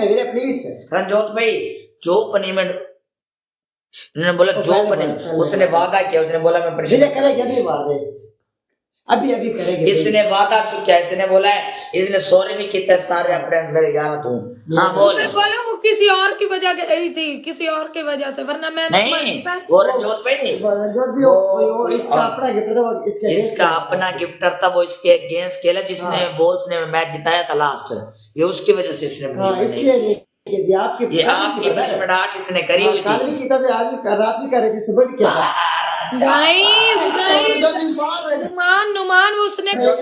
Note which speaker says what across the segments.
Speaker 1: मेरे प्लीज
Speaker 2: रंजोत भाई जो पनिशमेंट उन्होंने बोला जो पनिशमेंट उसने वादा किया, उसने बोला मैं
Speaker 1: पनिशमेंट करेगा अभी मार दे अभी करेंगे।
Speaker 2: इसने वादा चुका है, इसने बोला है, इसने सॉरी भी किया सारे अपने मेरे यार तू। हाँ बोल।
Speaker 3: उसने बोला वो किसी और की वजह से गई थी, किसी और की वजह से, वरना मैं
Speaker 2: नहीं वो रंजोत भाई
Speaker 1: वो इसका अपना गिफ्टर था,
Speaker 2: इसका अपना गिफ्टर था, वो इसके अगेंस्ट खेला जिसने वॉल्स ने मैच जिताया था लास्ट, ये उसकी वजह से इसने
Speaker 1: इसलिए ये आपकी
Speaker 2: पनिशमेंट 8 इसने करी हुई थी।
Speaker 1: कल भी की था, आज भी रात भी कर रही थी, सुबह भी किया था।
Speaker 3: नुमान उसने
Speaker 2: रंजोत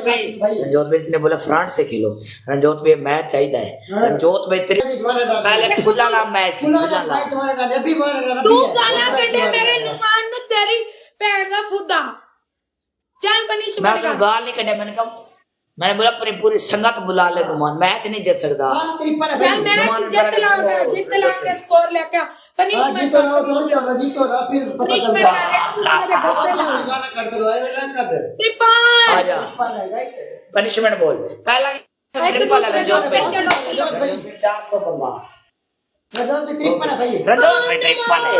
Speaker 2: भाई इसने बोला फ्रांस से खेलो, रंजोत भाई मैच चाहिए है, रंजोत भाई पहले खुला ना मैच
Speaker 3: तू गाना कटे मेरे नुमान नु तेरी पैर दा फुदा चल पनिशमेंट
Speaker 2: मैं उसको गाल नहीं कटे, मैंने बोला पूरी संगत बुला ले नुमान, मैच नहीं जीत सकता
Speaker 3: चल मैं जित लांगे स्कोर लेके पनिशमेंट
Speaker 1: जीतो ना फिर पता चलता
Speaker 2: आ जा पनिशमेंट बोल पहला ट्रिपल है रंजोत पे 400 बंदा
Speaker 1: ट्रिपल है भाई,
Speaker 2: रंजोत पे ट्रिपल है,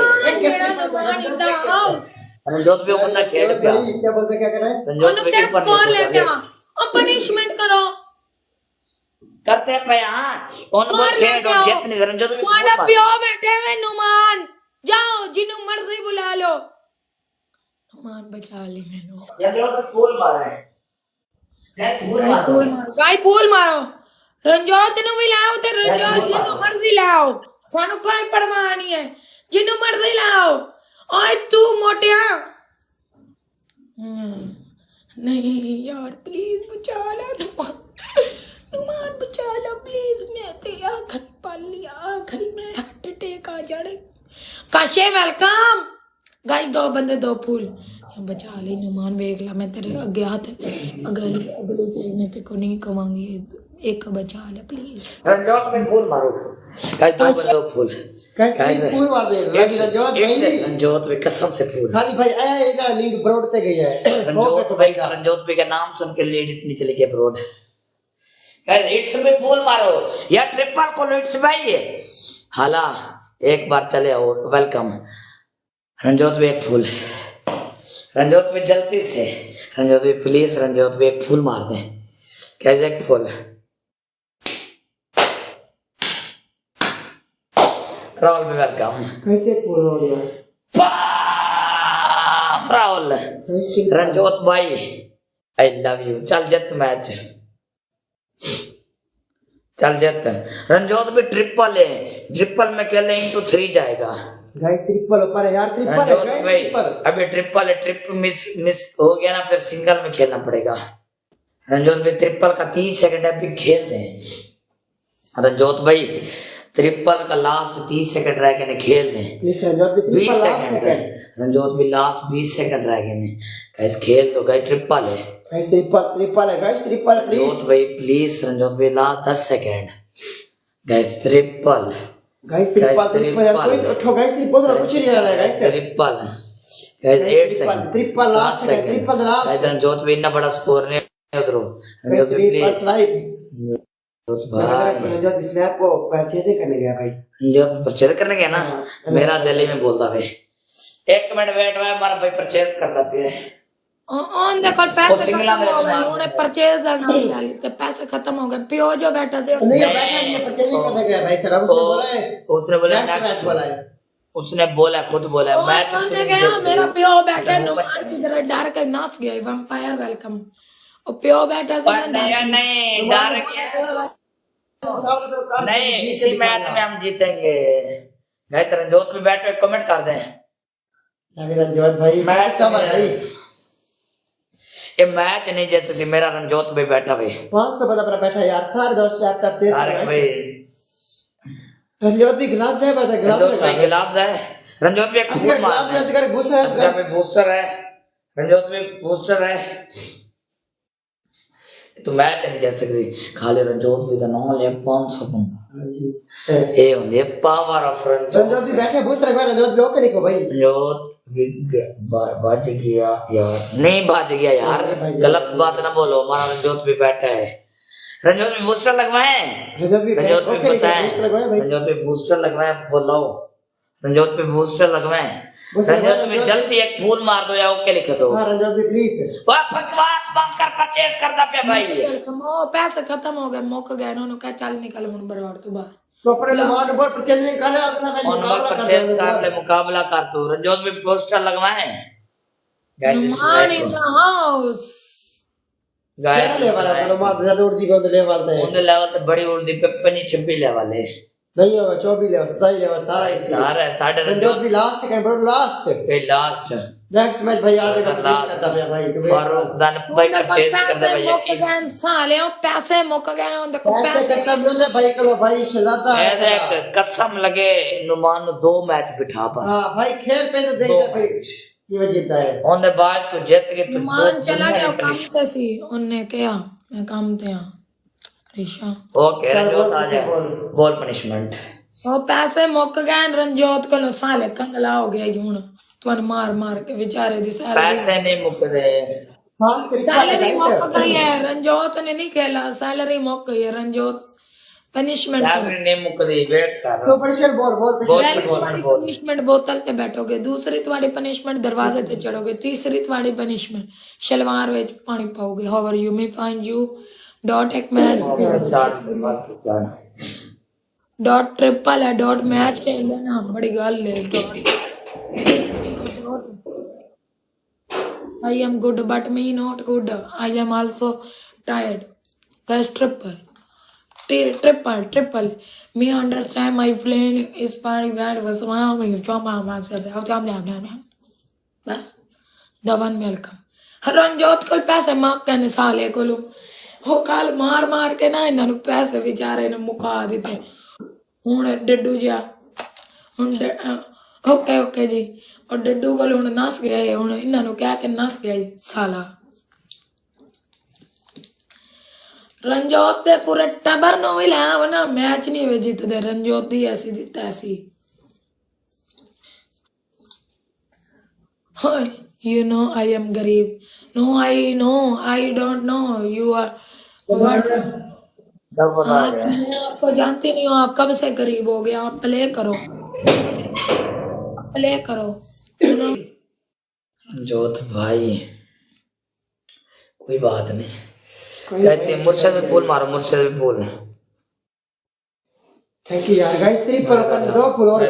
Speaker 2: रंजोत पे बंदा खेल पे
Speaker 1: क्या बोलते क्या कर रहा है
Speaker 2: रंजोत पे ट्रिपल
Speaker 3: स्कोर लेके और पनिशमेंट करो
Speaker 2: करते पे। हां कौन बोल खेल और जितने रंजोत पे
Speaker 3: कौन पियो बैठे में नुमान, जाओ जिन्हों मर्जी बुला लो, नुमान बचा ली मैंने
Speaker 2: रंजोत पे फूल मारा है,
Speaker 3: गाय फूल मारो रंजोत नु भी लाओ ते रंजोत जिन्हों मर्जी लाओ, सानू कोई परवाह नहीं है, जिन्हों मर्जी लाओ। ओए तू मोटिया नहीं यार प्लीज बचा लो नुमान बचा लो प्लीज, मैं ते आखिर पल लिया, आखिरी में हार्ट अटैक आ जाने। काशे वेलकम गाइस, 2 बंदे 2 फूल बचा ले नुमान, वेख ला मैं तेरे आगे हाथ अगली फेर में ते को नहीं कमांगी, एक बचा ले प्लीज।
Speaker 2: रंजोत पे फूल मारो गाइस, 2 बंदे फूल
Speaker 1: गाइस फूल मार दे रंजोत भाई,
Speaker 2: रंजोत पे कसम से फूल
Speaker 1: खाली भाई आया एक लीड ब्रॉडते गई है
Speaker 2: रंजोत पे का नाम सुन के लीड इतनी चली गई ब्रॉड। गाइस इट्स पे फूल मारो या ट्रिपल को इट्स भाई हाला एक बार चले आओ, वेलकम रंजोत पे एक फूल, रंजोत पे जल्दी से रंजोत पे प्लीज, रंजोत पे एक फूल मार दे, कैसे एक फूल राहुल भी वेलकम,
Speaker 1: कैसे फूल हो गया
Speaker 2: राहुल रंजोत भाई आई लव यू, चल जत मैच चल जत रंजोत भी ट्रिपल है, ट्रिपल में खेले इंटू 3 जाएगा
Speaker 1: गाइस, ट्रिपल ऊपर है यार, ट्रिपल है गाइस, ट्रिपल
Speaker 2: अभी ट्रिपल है, ट्रिप मिस हो गया ना फिर सिंगल में खेलना पड़ेगा। रंजोत भाई ट्रिपल का 30 सेकंड अभी खेल दे, रंजोत भाई ट्रिपल का लास्ट 30 सेकंड रह गए खेल दे, 20 सेकंड रंजोत भी लास्ट 20 सेकंड रह गए गाइस, खेल दो गाइस, ट्रिपल है
Speaker 1: गाइस, ट्रिपल है गाइस, ट्रिपल प्लीज
Speaker 2: रंजोत भाई प्लीज, रंजोत भाई last 10 second guys, triple
Speaker 1: guys, triple यार कोई उठो गाइस, ट्रिपल कुछ नहीं आ रहा है guys,
Speaker 2: triple guys 8 second
Speaker 1: triple last second, triple last
Speaker 2: guys, Ranjot भाई इतना बड़ा स्कोर नहीं उधर रंजोत भाई प्लीज भाई,
Speaker 1: रंजोत स्नैप को परचेज करने गया भाई,
Speaker 2: रंजोत परचेज करने गया ना, मेरा दिल्ली में बोलता भाई 1 मिनट वेट हुआ हमारा भाई परचेज करता पे
Speaker 3: ऑन द कॉल पैसे खत्म हो गए, उन्हें परचेज करना है, इसके पैसे खत्म हो गए, पियो जो बैठा से
Speaker 1: नहीं बैठा नहीं है, परचेज करने गया भाई सर, उसने बोला नेक्स्ट बोला है,
Speaker 2: उसने बोला खुद बोला मैच
Speaker 3: मेरा पियो बैठा नुमान की तरह डर के नाच गया वैम्पायर वेलकम, और पियो बैठा से
Speaker 2: नहीं डर नहीं, इसी मैच में हम जीतेंगे गाइस, रंजोत भी बैठो कमेंट कर दें
Speaker 1: रंजोत भाई, मैच भाई
Speaker 2: ये मैच नहीं जीत सकती, मेरा रंजोत भी बैठा भाई
Speaker 1: 500 बंदा पर बैठा यार, सारे दोस्त लैपटॉप तेज
Speaker 2: भाई,
Speaker 1: रंजोत भी गिलाफ है, बता
Speaker 2: गिलाफ है, रंजोत भी एक फूल मार है,
Speaker 1: असगर
Speaker 2: बूस्टर है, रंजोत भी बूस्टर है, तो मैच नहीं जीत सकती, खाली रंजोत भी तो 500 बंदा ये होंगे पावर ऑफ
Speaker 1: रंजोत भी बैठे बूस्टर एक बार रंजोत ब्लॉक करे को भाई,
Speaker 2: रंजोत बच गया यार, नहीं बच गया यार, गलत बात ना बोलो, हमारा रंजोत भी बैठा है रंजोत में बूस्टर लगवाए,
Speaker 1: रंजोत भी
Speaker 2: रंजोत में
Speaker 1: ओके लिखा है,
Speaker 2: बताएं,
Speaker 1: बूस्टर लगवाए भाई।
Speaker 2: रंजोत में बूस्टर लगवाए, बोलो रंजोत में बूस्टर लगवाए, रंजोत में जल्दी एक फूल मार दो या ओके लिख दो।
Speaker 1: हाँ रंजोत भी प्लीज।
Speaker 2: वाह बकवास बंद कर, परचेज करना पे भाई।
Speaker 3: ओ पैसे खत्म हो गए, मुक गए, उन्होंने कहा चल निकल हुन बराड़ तो बाहर।
Speaker 1: तो अपने लमान बोल परचेजिंग कर अपना मैच
Speaker 2: और
Speaker 1: मुकाबला
Speaker 2: परचेज
Speaker 1: कर
Speaker 2: कर ले, मुकाबला कर तू। रंजोत में पोस्टर लगवाए
Speaker 3: नुमान इन द हाउस।
Speaker 1: क्या ले वाला चलो मार ज्यादा उड़ दी को ले वाले हैं।
Speaker 2: उन लेवल ते बड़ी उड़ दी पे 26 लेवल है,
Speaker 1: नहीं होगा 24 लेवल 27 लेवल सारा इसी
Speaker 2: सारा साढ़े
Speaker 1: रंजोत भी लास्ट सेकंड ब्रो लास्ट
Speaker 2: पे लास्ट
Speaker 1: नेक्स्ट मैच भाई आज का
Speaker 2: लास्ट
Speaker 1: करता है भाई तो
Speaker 2: फारूक दान भाई परचेज करदा भाई।
Speaker 3: मुक गए साले, पैसे मुक गए, उन देखो
Speaker 1: पैसे
Speaker 3: पैसे
Speaker 1: खत्म होंगे भाई करो भाई शहजादा
Speaker 2: ए देख कसम लगे नुमान नु 2 मैच बिठा बस।
Speaker 1: हां भाई खेल पे तो देखता भाई ये वह जीतता है।
Speaker 2: ओंदे बाद तू जीत के तू
Speaker 3: नुमान चला गया काम पे सी, उनने क्या मैं काम ते हां ऋषा।
Speaker 2: ओके रंजोत आ जा, बॉल पनिशमेंट।
Speaker 3: ओ पैसे मुक गए रंजोत को, साले कंगला हो गया हुन तुन मार मार के बेचारे दी सैलरी।
Speaker 2: पैसे नहीं मुकदे,
Speaker 1: हां
Speaker 3: सैलरी मुक गई है, रंजोत ने नहीं खेला, सैलरी मुक गई है, रंजोत पनिशमेंट
Speaker 2: सैलरी नहीं मुकदी, वेट कर।
Speaker 1: तो पनिशमेंट बॉल
Speaker 3: पनिशमेंट बोतल ते बैठोगे, दूसरी तुम्हारी पनिशमेंट दरवाजे ते चढ़ोगे, तीसरी तुम्हारी पनिशमेंट शलवार विच पानी पाओगे। How are you may find you dot एक मैच डॉट ट्रिपल है, डॉट मैच खेल लेना, बड़ी गल है dot. I am good but me not good, I am also tired. Guess triple triple triple me understand my feeling is very bad was बस दवन welcome. रंजोत को पैसे मांग के साले को हो कल मार मार के ना इन्होंने पैसे बेचारे ने मुका दिते। हुन डड्डू जा हुन ओके ओके जी, और डड्डू को हुन नस गया है, हुन इन्होंने क्या के नस गया साला। रंजोत दे पूरे टबर नो भी लाया वना मैच नहीं वे जीतदे, रंजोत दी ऐसी जीता ऐसी। Hi you know I am गरीब, no I don't know you are what. मैं आपको जानती नहीं हूँ, आप कब से गरीब हो गया, आप प्ले करो प्ले करो।
Speaker 2: जोत भाई कोई बात नहीं, कहते हैं मुर्शद में फूल मारो, मुर्शद में फूल।
Speaker 1: थैंक यू यार गाइस, 3 पर 2 फूल और